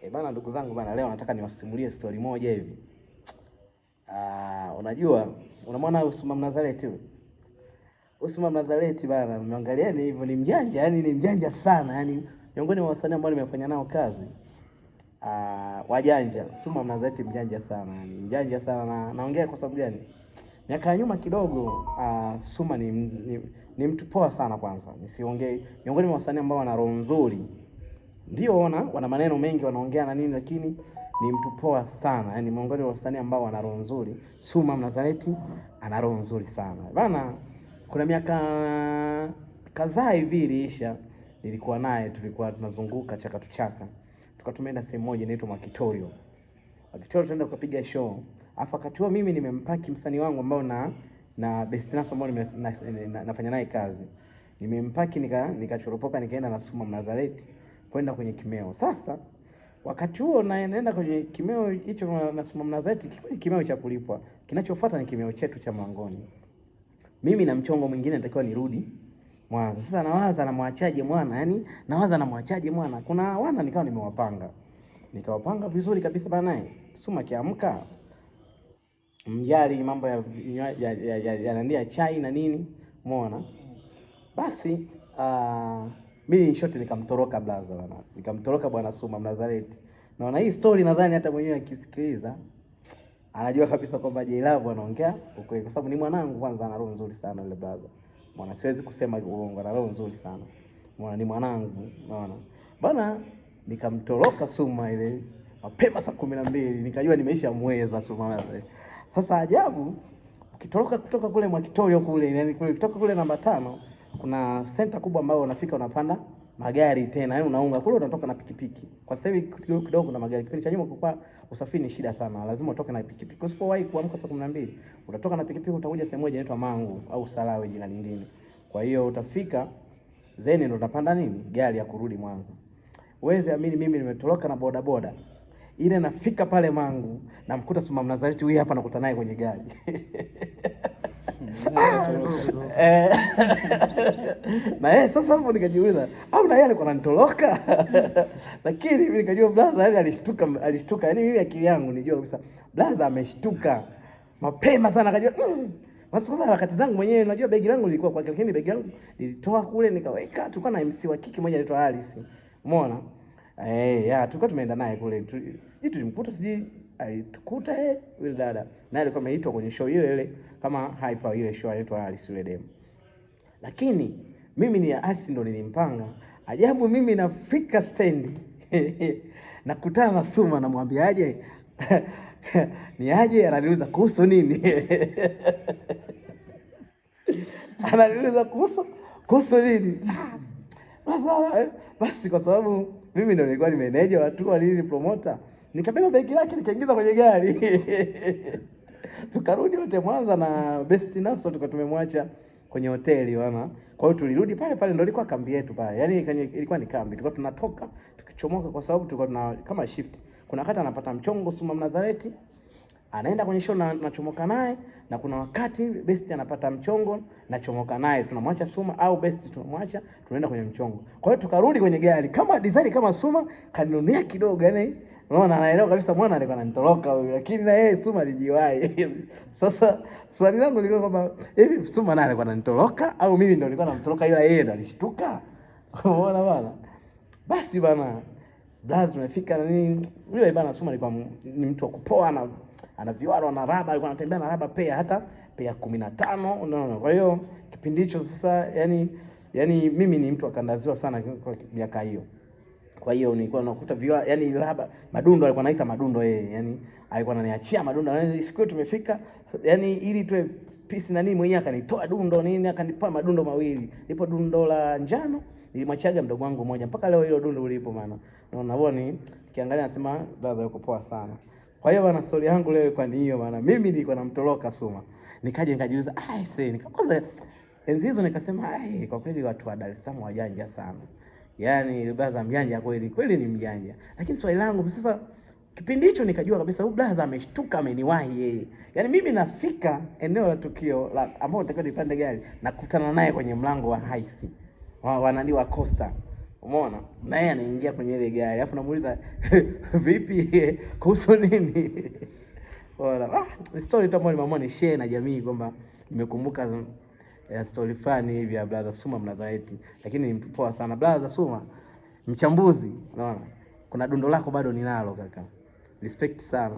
Bana ndugu zangu bana, leo nataka niwasimulie story moja hivi. Unajua, unamwona Usuma Mnazareti huyu? Usuma Mnazareti bana, mnaangalieni hivyo ni mjanja, yani ni mjanja sana, yani miongoni mwa wasanii ambao nimefanya nao kazi. Wajanja. Usuma Mnazareti mjanja sana, yani mjanja sana na naongea kwa sababu gani? Miaka ya nyuma kidogo, Suma ni mtu poa sana kwanza. Nisiongee miongoni mwa wasanii ambao wana roho nzuri. Ndio wana maneno mengi wanaongea na nini, lakini ni mtu poa sana. Yaani miongoni mwa wasanii ambao wana roho nzuri, Suma Mnazareti ana roho nzuri sana. Bana, kuna miaka kadhaa hivi iliisha, nilikuwa naye, tulikuwa tunazunguka chaka tuchaka. Tumeenda sehemu moja inaitwa Makitorio. Makitorio tunaenda kupiga show. Afu wakati huo mimi nimempaki msanii wangu ambao na Best Naso ambao nafanya naye kazi. Nimempaki nikachoropoka nikaenda na Suma Mnazareti kwenda kwenye kimeo. Sasa wakati huo naenda kwenye kimeo hicho na Suma Mnazareti, kimeo cha kulipwa. Kinachofuata ni kimeo chetu cha Mlangoni. Mimi na mchongo mwingine natakiwa nirudi Mwanza. Sasa nawaza namwachaje mwana, yani nawaza namwachaje mwana. Kuna wana nikawa nimewapanga. Nikawapanga vizuri kabisa bana. Suma kiamka mjali mambo ya nandia chai na nini, umeona? Basi mimi shoti nikamtoroka blaza bwana. Nikamtoroka bwana Suma Mnazareti. Naona hii story nadhani hata mwenyewe akisikiliza anajua kabisa kwamba J-Love anaongea ukweli, kwa sababu ni mwanangu kwanza, ana roho nzuri sana yule blaza. Mwana siwezi kusema uongo, ana roho nzuri sana. Mwana ni mwanangu, unaona? Bwana nikamtoroka Suma ile mapema saa 12, nikajua nimeisha mweza Suma Mnazareti. Sasa ajabu, ukitoroka kutoka kule Mwakitorio kule, yani kule kutoka kule namba 5, kuna center kubwa ambayo unafika unapanda magari tena, yani unaunga kule unatoka na pikipiki. Kwa sasa hivi kidogo kuna magari. Kipindi cha nyuma kulikuwa usafiri ni shida sana, lazima utoke na pikipiki. Usipowahi kuamka saa 12, utatoka na pikipiki utakuja sehemu moja inaitwa Mangu au Salawe jina lingine. Kwa hiyo utafika zeni ndo utapanda nini? Gari ya kurudi Mwanza. Uweze amini mimi nimetoroka na boda boda. Ile nafika pale Mangu na mkuta Suma Mnazareti huyu hapa nakuta naye kwenye gari. Na sasa hapo nikajiuliza, au na yeye alikuwa ananitoroka? Lakini mimi nikajua brother yale alishtuka. Yaani mimi akili yangu nijua kabisa brother ameshtuka. Mapema sana akajua Masoma wakati zangu mwenyewe unajua begi langu lilikuwa kwa, lakini begi langu nilitoa kule nikaweka. Tulikuwa na MC wa kike mmoja anaitwa Alice. Umeona? Tulikuwa tumeenda naye kule. Sijui tulimkuta, sijui alitukuta yule dada. Naye alikuwa ameitwa kwenye show ile kama hyper ile show inaitwa Alice yule demo. Lakini mimi ni Alice ndo nilimpanga. Ajabu mimi nafika stand. Nakutana na Suma namwambia aje. Ni aje, ananiuliza kuhusu nini? Ananiuliza kuhusu nini? Basi kwa sababu mimi ndo nilikuwa ni manager watu wa nini promoter, nikabeba begi lake nikaingiza kwenye gari. Tukarudi wote Mwanza na Best Naso tulikuwa tumemwacha kwenye hoteli bwana. Kwa hiyo tulirudi pale pale, ndio ilikuwa kambi yetu pale. Yaani ilikuwa ni kambi. Tulikuwa tunatoka tukichomoka kwa sababu tulikuwa tuna kama shift. Kuna wakati anapata mchongo Suma Mnazareti, anaenda kwenye show na nachomoka naye, na kuna wakati Best anapata mchongo na chomoka naye, tunamwacha Suma au Best tunamwacha, tunaenda kwenye mchongo. Kwa hiyo tukarudi kwenye gari kama design kama Suma kaninunia kidogo, yani unaona anaelewa kabisa mwana alikuwa ananitoroka huyu, lakini na yeye Suma alijiwahi. Sasa swali langu lilikuwa kwamba hivi Suma naye alikuwa ananitoroka au mimi ndio nilikuwa namtoroka, ila yeye ndo alishtuka? Unaona bana. Basi bana, blaza tumefika na nini, yule bana Suma alikuwa ni mtu wa kupoa na ana viwaro na raba, alikuwa anatembea na raba pea hata pea 15, unaona. Kwa hiyo kipindi hicho sasa yani mimi ni mtu akandaziwa sana kwa miaka hiyo. Kwa hiyo nilikuwa nakuta viwaro, yani raba madundo, alikuwa anaita madundo yeye, yani alikuwa ananiachia madundo. Yani siku tumefika, yani ili tuwe pisi na nini, mwenyewe akanitoa dundo nini, akanipa madundo mawili. Lipo dundo la njano nilimwachaga mdogo wangu mmoja, mpaka leo hilo dundo ulipo maana. Unaona huoni, kiangalia nasema brother yuko poa sana. Kwa hiyo bana, story yangu leo ilikuwa ni hiyo bana. Mimi nilikuwa namtoroka Suma. Nikaje nikajiuliza, nikaanza enzi hizo nikasema, kwa kweli watu wa Dar es Salaam wajanja sana. Yaani brother mjanja kweli ni mjanja. Lakini swali langu sasa, kipindi hicho nikajua kabisa huyu brother ameshtuka, ameniwahi yeye. Yaani mimi nafika eneo la tukio la ambao nitakiwa nipande gari, nakutana naye kwenye mlango wa haisi. Wanani wa Costa. Umeona? Na yeye anaingia kwenye ile gari. Alafu namuuliza vipi kuhusu nini? Bora. Story tu ambayo nimeamua ni share na jamii kwamba nimekumbuka story fulani hivi ya Brother Suma Mnazareti. Lakini ni mtu poa sana. Brother Suma mchambuzi, unaona? Kuna dundo lako bado ninalo kaka. Respect sana.